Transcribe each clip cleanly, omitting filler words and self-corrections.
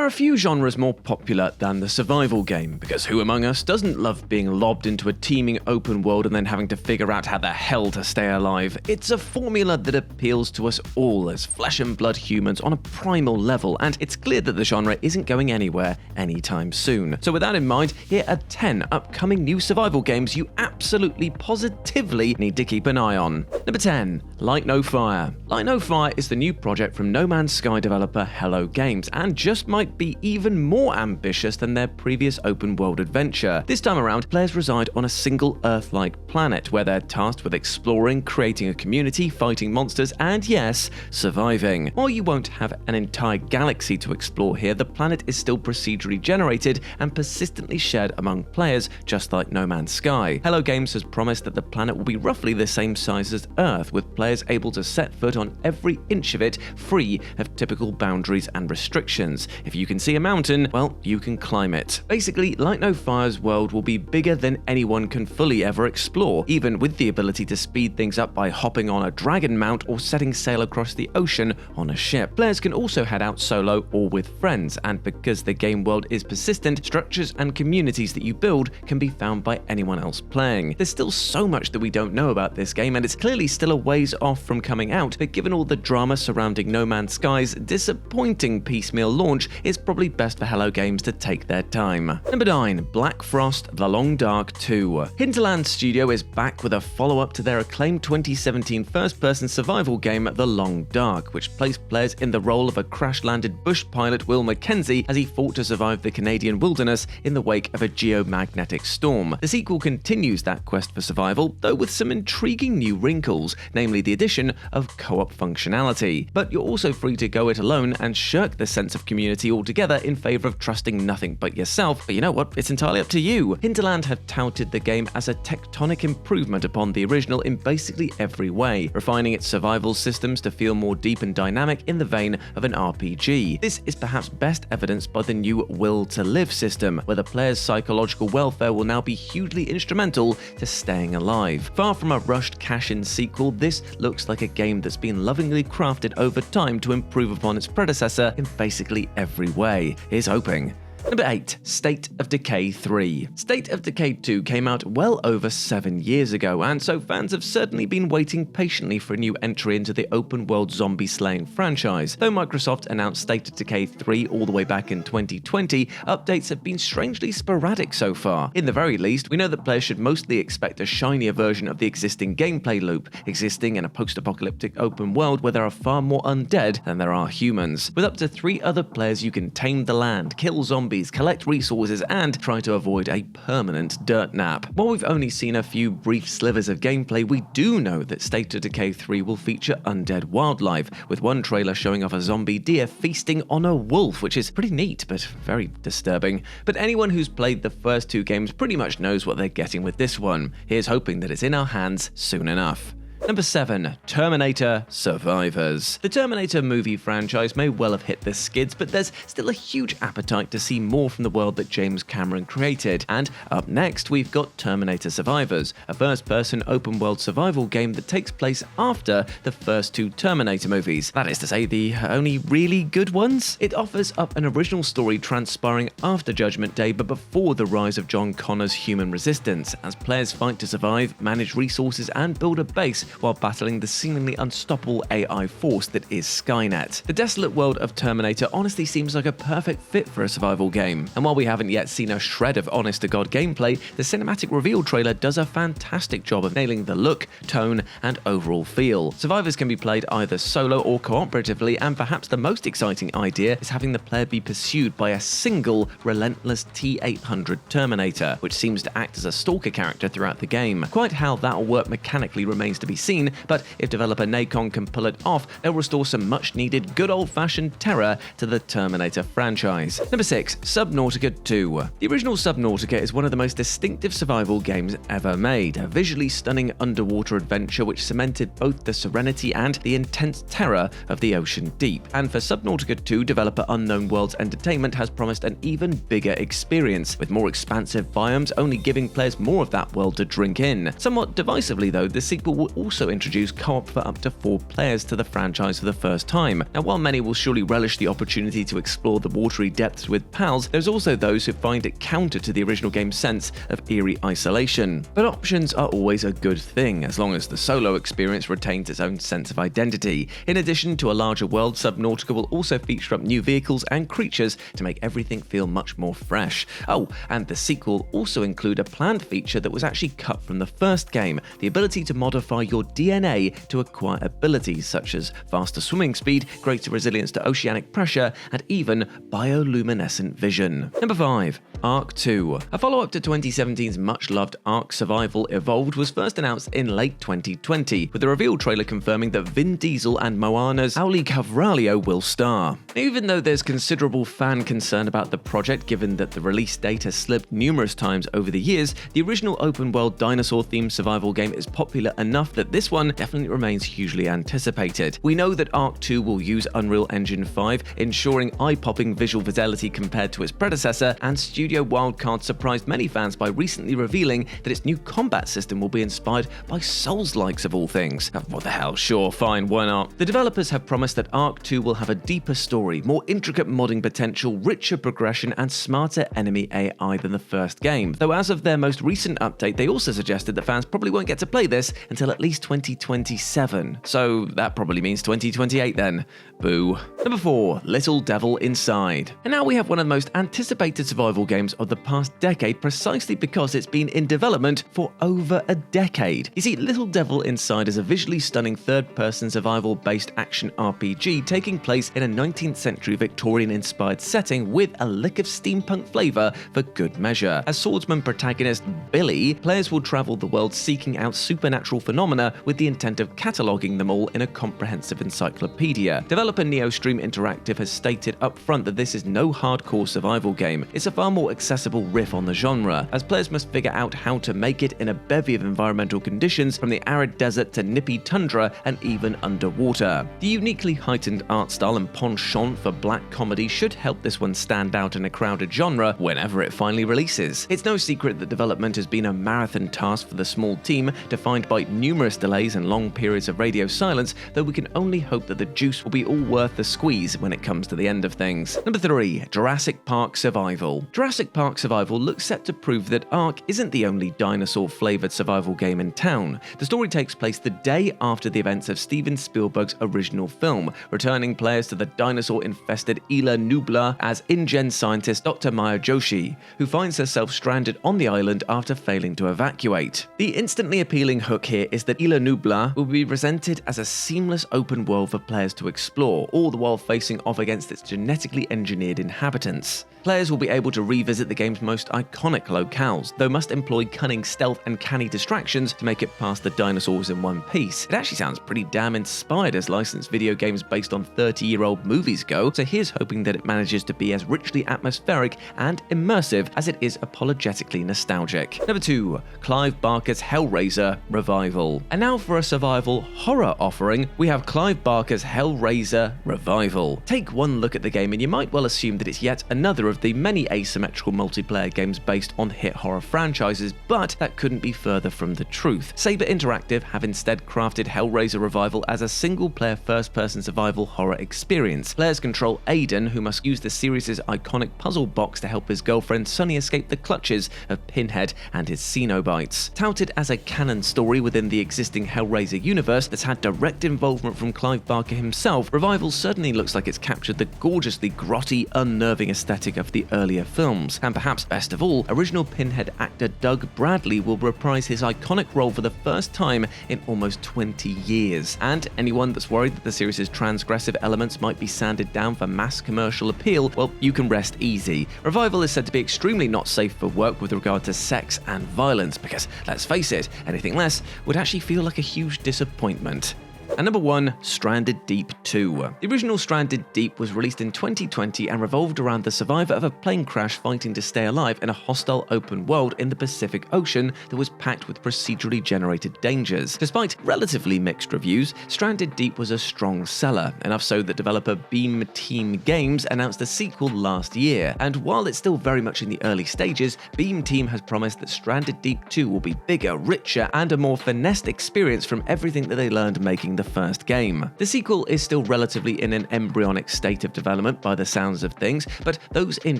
there are few genres more popular than the survival game, because who among us doesn't love being lobbed into a teeming open world and then having to figure out how the hell to stay alive? It's a formula that appeals to us all as flesh and blood humans on a primal level, and it's clear that the genre isn't going anywhere anytime soon. So with that in mind, here are 10 upcoming new survival games you absolutely positively need to keep an eye on. Number 10. Light No Fire. Light No Fire is the new project from No Man's Sky developer Hello Games, and just might be even more ambitious than their previous open-world adventure. This time around, players reside on a single Earth-like planet, where they're tasked with exploring, creating a community, fighting monsters, and yes, surviving. While you won't have an entire galaxy to explore here, the planet is still procedurally generated and persistently shared among players, just like No Man's Sky. Hello Games has promised that the planet will be roughly the same size as Earth, with players able to set foot on every inch of it, free of typical boundaries and restrictions. If you can see a mountain, well, you can climb it. Basically, Light No Fire's world will be bigger than anyone can fully ever explore, even with the ability to speed things up by hopping on a dragon mount or setting sail across the ocean on a ship. Players can also head out solo or with friends, and because the game world is persistent, structures and communities that you build can be found by anyone else playing. There's still so much that we don't know about this game, and it's clearly still a ways off from coming out, but given all the drama surrounding No Man's Sky's disappointing piecemeal launch, it's probably best for Hello Games to take their time. Number 9. Black Frost: The Long Dark 2. Hinterland Studio is back with a follow-up to their acclaimed 2017 first-person survival game The Long Dark, which placed players in the role of a crash-landed bush pilot Will Mackenzie as he fought to survive the Canadian wilderness in the wake of a geomagnetic storm. The sequel continues that quest for survival, though with some intriguing new wrinkles, namely the addition of co-op functionality. But you're also free to go it alone and shirk the sense of community altogether in favour of trusting nothing but yourself. But you know what? It's entirely up to you. Hinterland have touted the game as a tectonic improvement upon the original in basically every way, refining its survival systems to feel more deep and dynamic in the vein of an RPG. This is perhaps best evidenced by the new Will to Live system, where the player's psychological welfare will now be hugely instrumental to staying alive. Far from a rushed cash-in sequel, this looks like a game that's been lovingly crafted over time to improve upon its predecessor in basically every way. Here's hoping. Number 8. State of Decay 3. State of Decay 2 came out well over 7 years ago, and so fans have certainly been waiting patiently for a new entry into the open-world zombie-slaying franchise. Though Microsoft announced State of Decay 3 all the way back in 2020, updates have been strangely sporadic so far. In the very least, we know that players should mostly expect a shinier version of the existing gameplay loop, existing in a post-apocalyptic open world where there are far more undead than there are humans. With up to 3 other players, you can tame the land, kill zombies, collect resources, and try to avoid a permanent dirt nap. While we've only seen a few brief slivers of gameplay, we do know that State of Decay 3 will feature undead wildlife, with one trailer showing off a zombie deer feasting on a wolf, which is pretty neat, but very disturbing. But anyone who's played the first 2 games pretty much knows what they're getting with this one. Here's hoping that it's in our hands soon enough. Number 7. Terminator Survivors. The Terminator movie franchise may well have hit the skids, but there's still a huge appetite to see more from the world that James Cameron created. And up next, we've got Terminator Survivors, a first-person open-world survival game that takes place after the first 2 Terminator movies. That is to say, the only really good ones? It offers up an original story transpiring after Judgment Day, but before the rise of John Connor's human resistance, as players fight to survive, manage resources, and build a base while battling the seemingly unstoppable AI force that is Skynet. The desolate world of Terminator honestly seems like a perfect fit for a survival game, and while we haven't yet seen a shred of honest-to-God gameplay, the cinematic reveal trailer does a fantastic job of nailing the look, tone, and overall feel. Survivors can be played either solo or cooperatively, and perhaps the most exciting idea is having the player be pursued by a single, relentless T-800 Terminator, which seems to act as a stalker character throughout the game. Quite how that'll work mechanically remains to be seen, but if developer Nacon can pull it off, they'll restore some much-needed good old-fashioned terror to the Terminator franchise. Number 6. Subnautica 2. The original Subnautica is one of the most distinctive survival games ever made, a visually stunning underwater adventure which cemented both the serenity and the intense terror of the ocean deep. And for Subnautica 2, developer Unknown Worlds Entertainment has promised an even bigger experience, with more expansive biomes only giving players more of that world to drink in. Somewhat divisively though, the sequel will also also introduce co-op for up to 4 players to the franchise for the first time. Now, while many will surely relish the opportunity to explore the watery depths with pals, there's also those who find it counter to the original game's sense of eerie isolation. But options are always a good thing, as long as the solo experience retains its own sense of identity. In addition to a larger world, Subnautica will also feature up new vehicles and creatures to make everything feel much more fresh. Oh, and the sequel also include a planned feature that was actually cut from the first game, the ability to modify your DNA to acquire abilities such as faster swimming speed, greater resilience to oceanic pressure, and even bioluminescent vision. Number 5. Ark 2. A follow-up to 2017's much-loved Ark Survival Evolved was first announced in late 2020, with a reveal trailer confirming that Vin Diesel and Moana's Auli Cavralio will star. Even though there's considerable fan concern about the project given that the release date has slipped numerous times over the years, the original open-world dinosaur-themed survival game is popular enough that this one definitely remains hugely anticipated. We know that Ark 2 will use Unreal Engine 5, ensuring eye-popping visual fidelity compared to its predecessor, and Studio Wildcard surprised many fans by recently revealing that its new combat system will be inspired by Souls-likes of all things. What the hell, sure, fine, why not? The developers have promised that Ark 2 will have a deeper story, more intricate modding potential, richer progression, and smarter enemy AI than the first game. Though as of their most recent update, they also suggested that fans probably won't get to play this until at least 2027. So that probably means 2028 then. Boo. Number 4. Little Devil Inside. And now we have one of the most anticipated survival games of the past decade precisely because it's been in development for over a decade. You see, Little Devil Inside is a visually stunning third-person survival-based action RPG taking place in a 19th century Victorian-inspired setting with a lick of steampunk flavor for good measure. As swordsman protagonist Billy, players will travel the world seeking out supernatural phenomena with the intent of cataloging them all in a comprehensive encyclopedia. Developer NeoStream Interactive has stated up front that this is no hardcore survival game. It's a far more accessible riff on the genre, as players must figure out how to make it in a bevy of environmental conditions from the arid desert to nippy tundra and even underwater. The uniquely heightened art style and penchant for black comedy should help this one stand out in a crowded genre whenever it finally releases. It's no secret that development has been a marathon task for the small team, defined by numerous delays and long periods of radio silence, though we can only hope that the juice will be all worth the squeeze when it comes to the end of things. Number 3. Jurassic Park Survival. Jurassic Park Survival looks set to prove that Ark isn't the only dinosaur-flavored survival game in town. The story takes place the day after the events of Steven Spielberg's original film, returning players to the dinosaur-infested Isla Nublar as InGen scientist Dr. Maya Joshi, who finds herself stranded on the island after failing to evacuate. The instantly appealing hook here is that Isla Nublar will be presented as a seamless open world for players to explore, all the while facing off against its genetically engineered inhabitants. Players will be able to revisit the game's most iconic locales, though must employ cunning stealth and canny distractions to make it past the dinosaurs in one piece. It actually sounds pretty damn inspired as licensed video games based on 30-year-old movies go, so here's hoping that it manages to be as richly atmospheric and immersive as it is apologetically nostalgic. Number 2. Clive Barker's Hellraiser Revival. And now for a survival horror offering, we have Clive Barker's Hellraiser Revival. Take one look at the game and you might well assume that it's yet another of the many asymmetrical multiplayer games based on hit horror franchises, but that couldn't be further from the truth. Saber Interactive have instead crafted Hellraiser Revival as a single-player first-person survival horror experience. Players control Aiden, who must use the series' iconic puzzle box to help his girlfriend Sunny escape the clutches of Pinhead and his Cenobites. Touted as a canon story within the existing Hellraiser universe that's had direct involvement from Clive Barker himself, Revival certainly looks like it's captured the gorgeously grotty, unnerving aesthetic of the earlier films. And perhaps best of all, original Pinhead actor Doug Bradley will reprise his iconic role for the first time in almost 20 years. And anyone that's worried that the series' transgressive elements might be sanded down for mass commercial appeal, well, you can rest easy. Revival is said to be extremely not safe for work with regard to sex and violence, because, let's face it, anything less would actually feel like a huge disappointment. And number 1, Stranded Deep 2. The original Stranded Deep was released in 2020 and revolved around the survivor of a plane crash fighting to stay alive in a hostile open world in the Pacific Ocean that was packed with procedurally generated dangers. Despite relatively mixed reviews, Stranded Deep was a strong seller, enough so that developer Beam Team Games announced a sequel last year. And while it's still very much in the early stages, Beam Team has promised that Stranded Deep 2 will be bigger, richer, and a more finessed experience from everything that they learned making the first game. The sequel is still relatively in an embryonic state of development by the sounds of things, but those in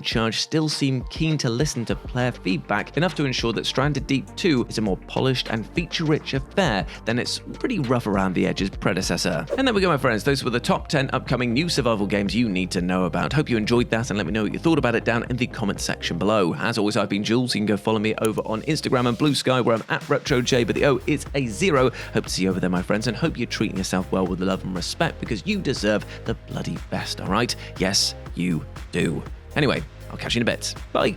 charge still seem keen to listen to player feedback enough to ensure that Stranded Deep 2 is a more polished and feature-rich affair than its pretty rough around the edges predecessor. And there we go, my friends. Those were the top 10 upcoming new survival games you need to know about. Hope you enjoyed that, and let me know what you thought about it down in the comments section below. As always, I've been Jules. You can go follow me over on Instagram and Blue Sky, where I'm at RetroJ, but the O is a 0. Hope to see you over there, my friends, and hope you're treating yourself well with love and respect, because you deserve the bloody best, alright? Yes, you do. Anyway, I'll catch you in a bit. Bye!